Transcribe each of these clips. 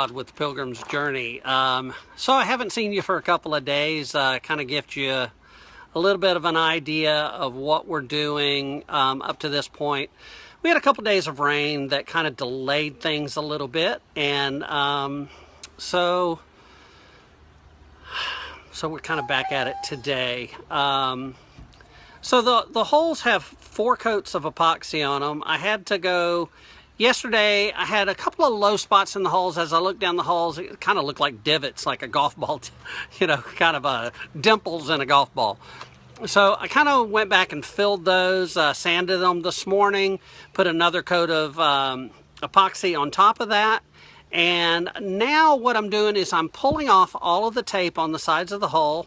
Prout with Pilgrim's Journey. So I haven't seen you for a couple of days. Kind of gives you a little bit of an idea of what we're doing up to this point. We had a couple days of rain that kind of delayed things a little bit, and so we're kind of back at it today. So the holes have 4 coats of epoxy on them. I had to go yesterday. I had a couple of low spots in the holes. As I looked down the holes, it kind of looked like divots, like a golf ball, you know, kind of dimples in a golf ball. So I kind of went back and filled those, sanded them this morning, put another coat of epoxy on top of that. And now what I'm doing is I'm pulling off all of the tape on the sides of the hole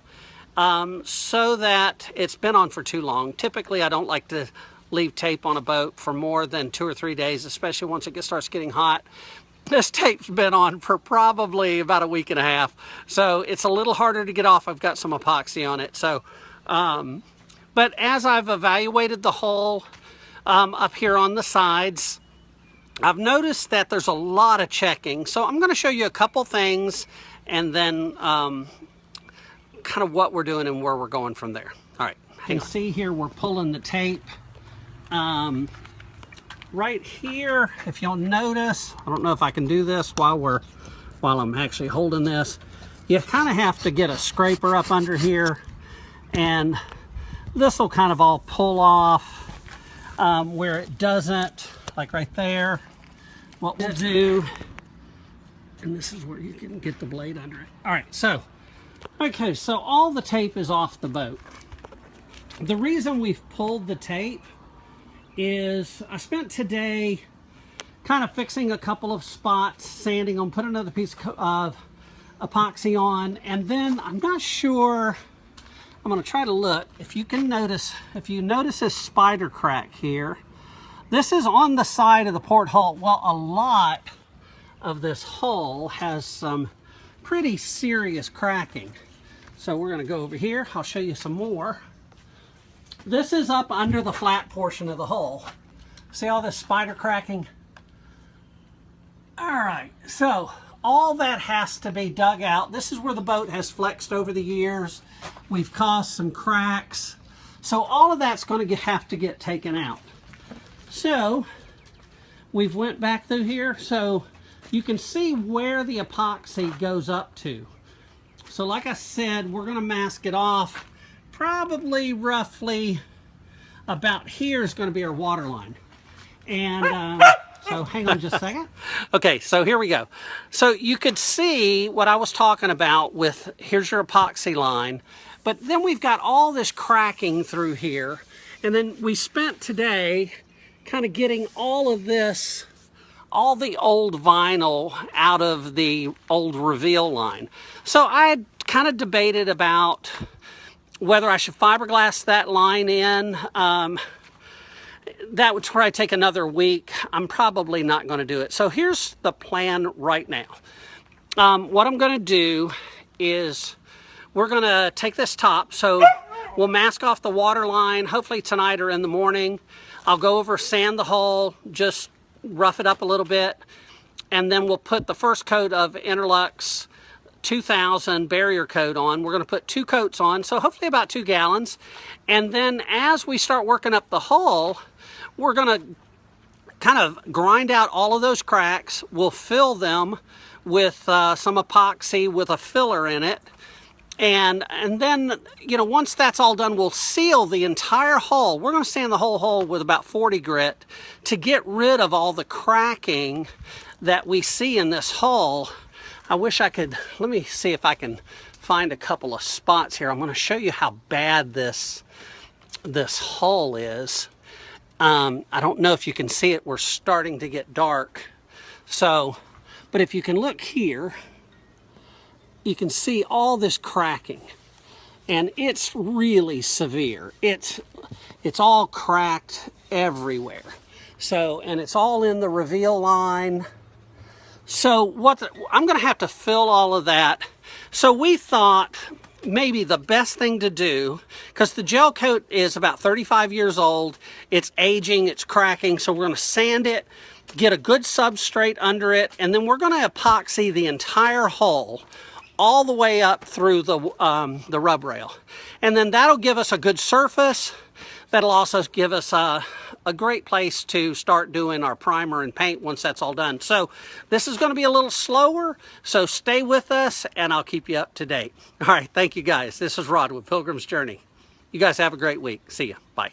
so that it's been on for too long. Typically, I don't like to leave tape on a boat for more than 2 or 3 days, especially once it starts getting hot. This tape's been on for probably about a week and a half, so it's a little harder to get off. I've got some epoxy on it. So, but as I've evaluated the hole up here on the sides, I've noticed that there's a lot of checking. So I'm going to show you a couple things and then kind of what we're doing and where we're going from there. All right, hang on. See here, we're pulling the tape. Right here, if you'll notice, I don't know if I can do this while I'm actually holding this. You kind of have to get a scraper up under here, and this will kind of all pull off where it doesn't, like right there. What we'll do, and this is where you can get the blade under it. All right, so, okay, so all the tape is off the boat. The reason we've pulled the tape is I spent today kind of fixing a couple of spots, sanding them, put another piece of epoxy on, and then I'm not sure, I'm going to try to look. If you notice this spider crack here, this is on the side of the port hull. Well, a lot of this hull has some pretty serious cracking. So we're going to go over here. I'll show you some more. This is up under the flat portion of the hull. See all this spider cracking? All right, so all that has to be dug out. This is where the boat has flexed over the years. We've caused some cracks. So all of that's going to have to get taken out. So we've went back through here so you can see where the epoxy goes up to. So like I said, we're going to mask it off. Probably roughly about here is going to be our water line. And so hang on just a second. Okay, so here we go. So you could see what I was talking about with, here's your epoxy line, but then we've got all this cracking through here. And then we spent today kind of getting all of this, all the old vinyl out of the old reveal line. So I had kind of debated about whether I should fiberglass that line in. That would probably take another week. I'm probably not going to do it. So here's the plan right now. What I'm going to do is we're going to take this top. So we'll mask off the water line, hopefully tonight or in the morning. I'll go over, sand the hull, just rough it up a little bit, and then we'll put the first coat of Interlux 2000 barrier coat on. We're going to put 2 coats on, so hopefully about 2 gallons. And then as we start working up the hull, we're going to kind of grind out all of those cracks. We'll fill them with some epoxy with a filler in it. And then, you know, once that's all done, we'll seal the entire hull. We're going to sand the whole hull with about 40 grit to get rid of all the cracking that we see in this hull. I wish I could, let me see if I can find a couple of spots here. I'm going to show you how bad this hull is. I don't know if you can see it. We're starting to get dark. So, but if you can look here, you can see all this cracking, and it's really severe. It's all cracked everywhere. So, and it's all in the reveal line. So I'm going to have to fill all of that. So we thought maybe the best thing to do, because the gel coat is about 35 years old, it's aging, it's cracking, so we're going to sand it, get a good substrate under it, and then we're going to epoxy the entire hull all the way up through the rub rail. And then that'll give us a good surface. That'll also give us a great place to start doing our primer and paint once that's all done. So this is going to be a little slower, so stay with us and I'll keep you up to date. All right, thank you guys. This is Rod with Pilgrim's Journey. You guys have a great week. See ya. Bye.